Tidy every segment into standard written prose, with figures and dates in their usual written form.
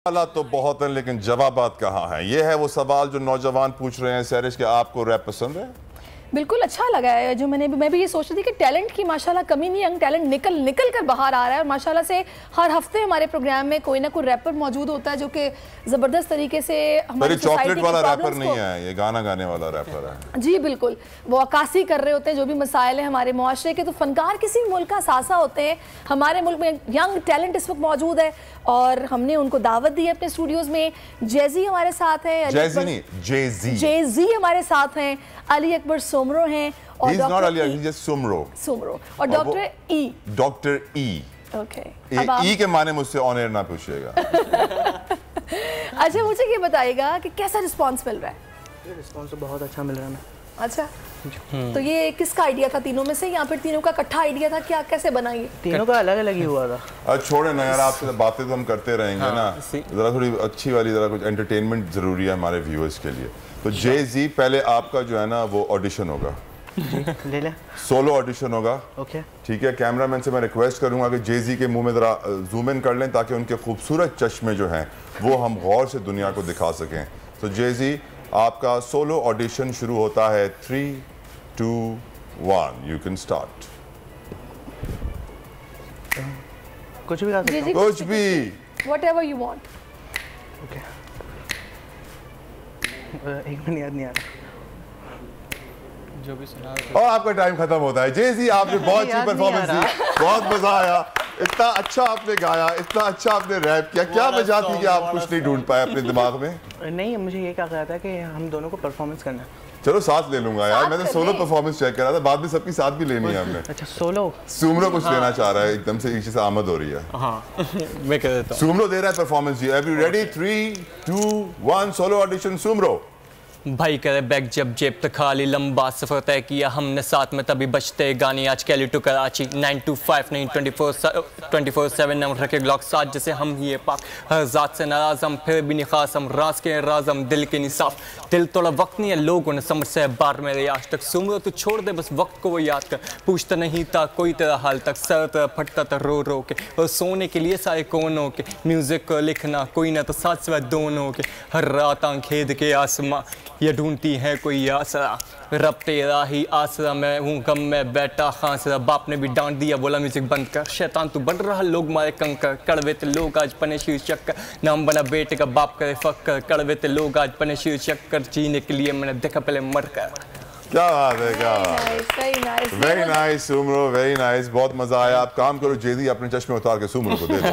सवाल तो बहुत हैं लेकिन जवाबात कहाँ हैं? ये है वो सवाल जो नौजवान पूछ रहे हैं सैरिश कि आपको रैप पसंद है? बिल्कुल अच्छा लगा है। जो मैं भी ये सोच रही थी कि टैलेंट की माशाल्लाह कमी नहीं, यंग टैलेंट निकल कर बाहर आ रहा है और माशाल्लाह से हर हफ्ते हमारे प्रोग्राम में कोई ना कोई रैपर मौजूद होता है जो कि ज़बरदस्त तरीके से हमारी चॉकलेट वाला रैपर नहीं है, ये गाना गाने वाला रैपर है। जी बिल्कुल, वो अक्कासी कर रहे होते हैं जो भी मसाइल हैं हमारे मुआशरे के। तो फनकार किसी मुल्क का सासा होते हैं। हमारे मुल्क में यंग टैलेंट इस वक्त मौजूद है और हमने उनको दावत दी है अपने स्टूडियोज़ में। जेजी हमारे साथ है, जेजी हमारे साथ हैं, अली अकबर सुमरो हैं और सुमरो और डॉक्टर ई। ओके, ई के माने मुझसे ऑन एयर ना पूछिएगा। अच्छा, मुझे ये बताइएगा कि कैसा रिस्पांस मिल रहा है? ये रिस्पांस तो बहुत अच्छा मिल रहा है। अच्छा, तो ये किसका आइडिया था तीनों में से, या फिर तीनों का इकट्ठा आइडिया था? क्या कैसे बना ये? तीनों का अलग अलग ही हुआ था। छोड़े ना यार, आपसे बातें तो हम करते रहेंगे ना, जरा थोड़ी अच्छी वाली, जरा कुछ एंटरटेनमेंट जरूरी है हमारे व्यूअर्स के लिए। तो जे-जी, पहले आपका जो है ना वो ऑडिशन होगा, ले ले, सोलो ऑडिशन होगा। ओके, ठीक है। कैमरामैन से मैं रिक्वेस्ट करूंगा कि जे-जी के मुंह में जरा जूम इन कर लें ताकि उनके खूबसूरत चश्मे जो हैं वो हम गौर से दुनिया को दिखा सकें। तो जे-जी, आपका सोलो ऑडिशन शुरू होता है। 3, 2, 1, यू कैन स्टार्ट। कुछ भी गा सकते हो? कुछ भी, व्हाटएवर यू वांट। ओके, एक मिनट याद नहीं आ रहा जो भी सुना और आपका टाइम खत्म होता है। जे-जी, आपने बहुत अच्छी परफॉर्मेंस दी, बहुत मजा आया, इतना अच्छा आपने गाया, इतना अच्छा आपने रैप किया। क्या वजह थी कि आप कुछ नहीं ढूंढ पाए अपने दिमाग में? नहीं, मुझे ये कहा था कि हम दोनों को परफॉर्मेंस करना है। चलो साथ ले लूंगा यार, मैं तो सोलो परफॉर्मेंस चेक कर रहा था, बाद में सबकी साथ भी लेनी है हमने। अच्छा, सोलो। सुमरो कुछ लेना चाह रहा है, एकदम से नीचे से आमद हो रही है। हाँ मैं कह देता हूँ। सुमरो दे रहा है परफॉर्मेंस जी। Are you ready? 3, 2, 1, solo audition Sumro. भाई करे बैग जब जेब तक खाली, लंबा सफर तय किया हमने साथ में, तभी बचते गानी आज कैली टू कराची। 9 to 5 नहीं 24/7 नम रखे ग्लॉक साथ जैसे हम ही पाक। हर जात से नाराज हम, फिर भी नहीं खास हम, राज के राज हम, दिल के नहीं साफ। दिल थोड़ा वक्त नहीं है लोगों ने समझ से बार मेरे आज तक। सुमरो तो छोड़ दे बस वक्त को वो याद कर, पूछता नहीं था कोई तेरा हाल तक। सर तेरा फटता था रो रो के, और सोने के लिए सारे कोनों के। म्यूजिक को लिखना कोई ना तो साथ सिवा दोनों के। हर रात आंखें के आसमां ये ढूंढती है कोई आसरा, रब तेरा ही आसरा। मैं हूँ गम में बैठा खांसरा, बाप ने भी डांट दिया बोला म्यूजिक बंद कर। शैतान तू बन रहा लोग मारे कंकर, कड़वे ते लोग आज पने शीर्षक कर। नाम बना बेटे का बाप करे फक्कर, कड़वे ते लोग आज पने शीर्षक कर। जीने के लिए मैंने देखा पहले मर कर। क्या बात है, क्या very nice Soomro, very nice, बहुत मजा आया। आप काम करो जे-जी, अपने चश्मे उतार के सुमरो को दे दो,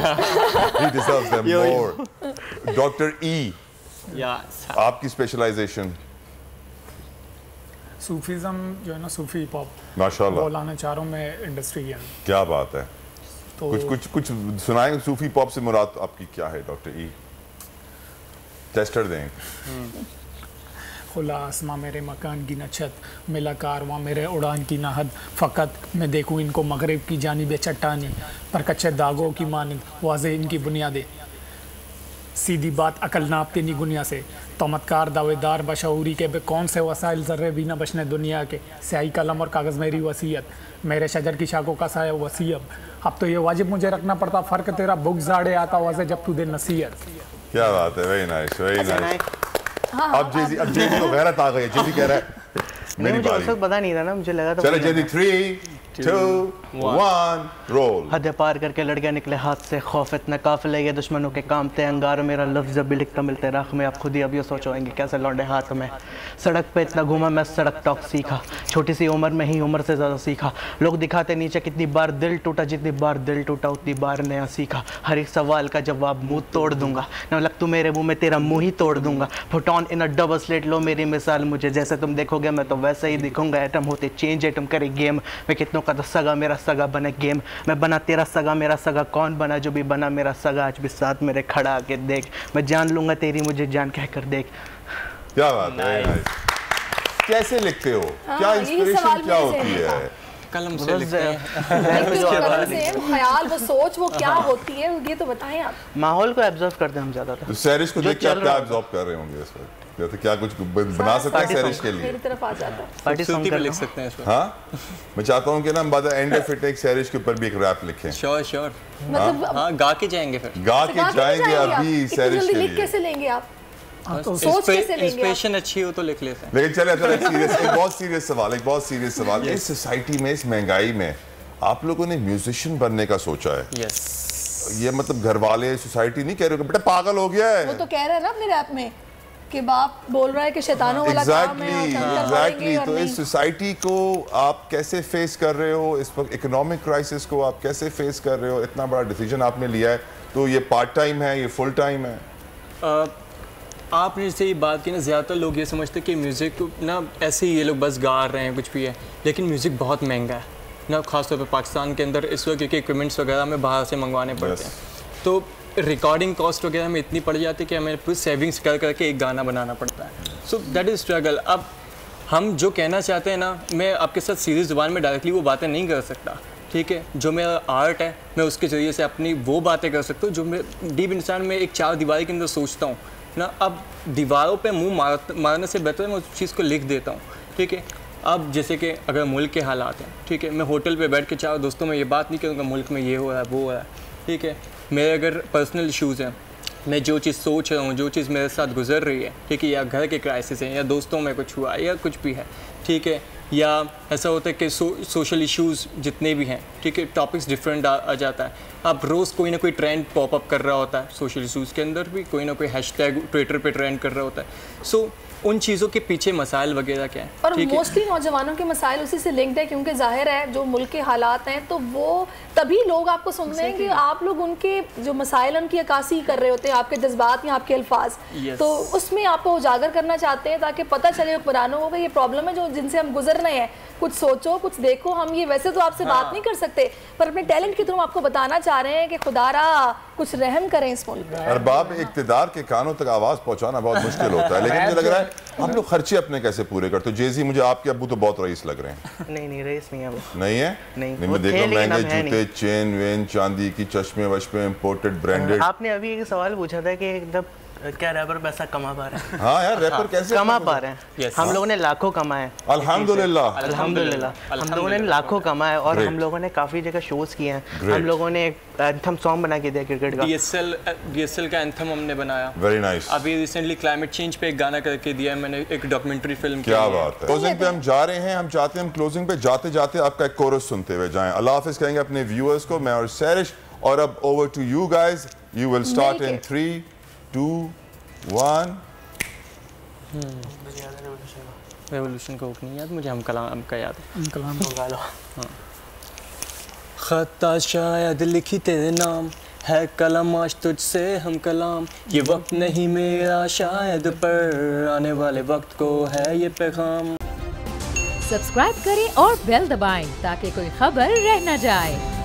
he deserves them more। Doctor E, आपकी स्पेशलाइजेशन? सूफीज़म जो है ना, सूफी हिप हॉप, माशाल्लाह, वो लाना चाह रहा हूँ मैं इंडस्ट्री के अंदर। क्या बात है। तो कुछ सुनाएंगे सूफी पॉप से मुराद आपकी क्या है डॉक्टर ई? टेस्टर दें। खुला आसमां मेरे मकान की न छत, मिला कारवां मेरे उड़ान की न हद। फ़कत मैं देखूं इनको मगरिब की जानिब चट्टानी, पर कच्चे दागों की मानिंद वाज़े इनकी बुनियादें। सीधी बात अकल नापती नहीं गुनिया से, तोमतकार दावेदार बशऊरी के बे कौन से वसाइल ज़र्रे भी न बचने दुनिया के। स्याही कलम और कागज़ मेरी वसीयत, मेरे शजर की शाखों का साया वसीयत। अब तो ये वाजिब मुझे रखना पड़ता, फ़र्क तेरा बुक जाड़े आता वज़े जब तू दे नसीहत। क्या बात है, वेरी नाइस, वेरी नाइस। अब जे-जी को गैरत आ गई है। जे-जी कह रहा है मेरी बारी। मुझे पता नहीं था ना, मुझे लगा था। चलो जे-जी, 3, 2, 1, रोल। हद पार करके लड़के निकले हाथ से, खौफ इतना काफिले ये दुश्मनों के काम थे। अंगार मेरा लफ्ज़ भी लिखता मिलते राख में, आप खुद ही अब ये सोचोएंगे कैसे लौंडे हाथ में। सड़क पे इतना घूमा मैं, सड़क टॉक सीखा, छोटी सी उम्र में ही उम्र से ज़्यादा सीखा। लोग दिखाते नीचे कितनी बार दिल टूटा, जितनी बार दिल टूटा उतनी बार नया सीखा। हर एक सवाल का जवाब मुँह तोड़ दूंगा, न लग तू मेरे मुँह में तेरा मुँह ही तोड़ दूंगा। Put on in a double slate, लो मेरी मिसाल मुझे जैसे तुम देखोगे मैं तो वैसे ही दिखूंगा। एटम होते चेंज, एटम करे गेम, मैं कितनों का तो सगा मेरा सगा बने गेम। मैं बना तेरा सगा, मेरा सगा कौन बना, जो भी बना मेरा सगा आज भी साथ मेरे खड़ा आके देख। मैं जान लूंगा तेरी मुझे जान कहकर देख। क्या बात है। कैसे लिखते हो? क्या इंस्पिरेशन क्या होती है? कलम से लिखते हैं। ख्याल, वो सोच, वो क्या होती है, ये तो बताएं आप। माहौल को एब्जॉर्ब करते हैं हम ज़्यादातर। सैरिश को देख के आप क्या एब्जॉर्ब कर रहे होंगे इस वक्त? सकते हैं, तो क्या कुछ बना सकते हैं सैरिश के लिए? मेरी तरफ आ जाता है। पार्टी सॉन्ग पे लिख सकते हैं इस पर। हाँ, मैं चाहता हूँ कि ना हम बाद एंड ऑफ इट एक सैरिश के ऊपर भी एक रैप लिखें। श्योर मतलब हाँ, गा के जाएंगे फिर। गा के जाएंगे अभी इतनी सैरिश जल्दी के लिख लिए। कैसे लेंगे आप? तो सोच कैसे लेंगे आप? इंस्पिरेशन अच्छी हो तो लिख लेते हैं। लेकिन चले एक बहुत सीरियस सवाल, इस सोसाइटी में, इस महंगाई में आप लोगों ने म्यूजिशियन बनने का सोचा है? यस। ये मतलब घर वाले, सोसाइटी नहीं कह रहे बेटा पागल हो गया है? वो तो कह रहे हैं ना अपने रैप में कि बाप बोल रहा है कि शैतानों वाला काम है और हम करवाएंगे और तो नहीं। इस सोसाइटी को आप कैसे फेस कर रहे हो? इस वक्त इकोनॉमिक क्राइसिस को आप कैसे फेस कर रहे हो? इतना बड़ा डिसीजन आपने लिया है, तो ये पार्ट टाइम है, ये फुल टाइम है? आपने जैसे ये बात की ना, ज़्यादातर लोग ये समझते हैं कि म्यूज़िक ना ऐसे ही ये लोग बस गा रहे हैं, कुछ भी है, लेकिन म्यूज़िक बहुत महंगा है ना, ख़ासतौर पे पाकिस्तान के अंदर इस वक्त, क्योंकि इक्विपमेंट्स वगैरह हमें बाहर से मंगवाने पड़ते हैं, तो रिकॉर्डिंग कॉस्ट वगैरह में इतनी पड़ जाती है कि हमें पूरी सेविंग्स कर करके एक गाना बनाना पड़ता है। So that is struggle. अब हम जो कहना चाहते हैं ना, मैं आपके साथ सीधी ज़ुबान में डायरेक्टली वो बातें नहीं कर सकता, ठीक है? जो मेरा आर्ट है मैं उसके ज़रिए से अपनी वो बातें कर सकता हूँ जो मैं डीप इंसान में एक चार दीवारी के अंदर सोचता हूँ ना। अब दीवारों पे मुंह मारने से बेहतर है मैं उस चीज़ को लिख देता हूँ, ठीक है? अब जैसे कि अगर मुल्क के हालात हैं, ठीक है, मैं होटल पे बैठ के चार दोस्तों में ये बात नहीं करूँगा मुल्क में ये हो रहा है वो हो रहा है, ठीक है? मेरे अगर पर्सनल इशूज़ हैं, मैं जो चीज़ सोच रहा हूँ, जो चीज़ मेरे साथ गुजर रही है, ठीक है, या घर के क्राइसिस हैं, या दोस्तों में कुछ हुआ, या कुछ भी है, ठीक है, या ऐसा होता है कि सोशल इश्यूज़ जितने भी हैं, ठीक है, टॉपिक्स डिफरेंट आ जाता है। अब रोज़ कोई ना कोई ट्रेंड पॉपअप कर रहा होता है, सोशल इश्यूज़ के अंदर भी कोई ना कोई हैशटैग ट्विटर पे ट्रेंड कर रहा होता है। सो उन चीज़ों के पीछे मसाइल वगैरह क्या है, और मोस्टली नौजवानों के मसाइल उसी से लिंक्ड है, क्योंकि जाहिर है जो मुल्क के हालात हैं तो वो तभी लोग आपको सुन रहे हैं कि आप लोग उनके जो मसाइल उनकी अक्कासी कर रहे होते हैं, आपके जज्बात या आपके अल्फाज, तो उसमें आपको उजागर करना चाहते हैं ताकि पता चले हुक्मरानों को कि ये प्रॉब्लम है जो जिनसे हम गुजर रहे हैं, कुछ सोचो, कुछ देखो। हम ये वैसे तो आपसे बात नहीं कर सकते, पर अपने टैलेंट के थ्रू आपको बताना चाह रहे हैं कि खुदारा कुछ रहम करें इस मुल्क में। अरबाब, इक़्तिदार के कानों तक आवाज़ पहुंचाना बहुत मुश्किल होता है, लेकिन मुझे लग रहा है आप लोग खर्चे अपने कैसे पूरे करते हो? जेजी, मुझे आपके अब्बू तो बहुत रईस लग रहे हैं। नहीं रईस नहीं है वो। नहीं है? नहीं, मैं देख रहा हूँ महंगे जूते, चेन वेन, चांदी की चश्मे वश्मे, इम्पोर्टेड ब्रांडेड। आपने अभी एक सवाल पूछा था कि एकदम क्या रैपर पैसा कमा पा रहे हैं? हाँ यार, रैपर कैसे कमा पा रहे हैं? हम लोगों ने लाखों कमाए, अल्हम्दुलिल्लाह अल्हम्दुलिल्लाह हम लोगों ने लाखों कमाए, और हम लोगों ने काफ़ी जगह शोज़ किए हैं। हम लोगों ने एक एंथम सॉन्ग बना के दिया क्रिकेट का, DSL का एंथम हमने बनाया। Very nice. अभी रिसेंटली क्लाइमेट चेंज पे एक गाना करके दिया है मैंने, एक डॉक्यूमेंट्री फिल्म। क्या बात है। क्लोजिंग पे हम जा रहे हैं, हम चाहते हैं हम क्लोजिंग पे जाते जाते आपका एक कोरस सुनते हुए जाएं। अल्लाह हाफिज़ कहेंगे अपने व्यूअर्स को, मैं और सैरिश, और अब over to you guys. You will start in 3, 2, 1। Revolution का नहीं याद मुझे, हम कलाम का याद है। कलाम तो गा लो। खता शायद लिखी तेरे नाम है, कलम आज तुझसे हम कलाम, ये वक्त नहीं मेरा शायद, पर आने वाले वक्त को है ये पैगाम। सब्सक्राइब करें और बेल दबाएं ताकि कोई खबर रह न जाए।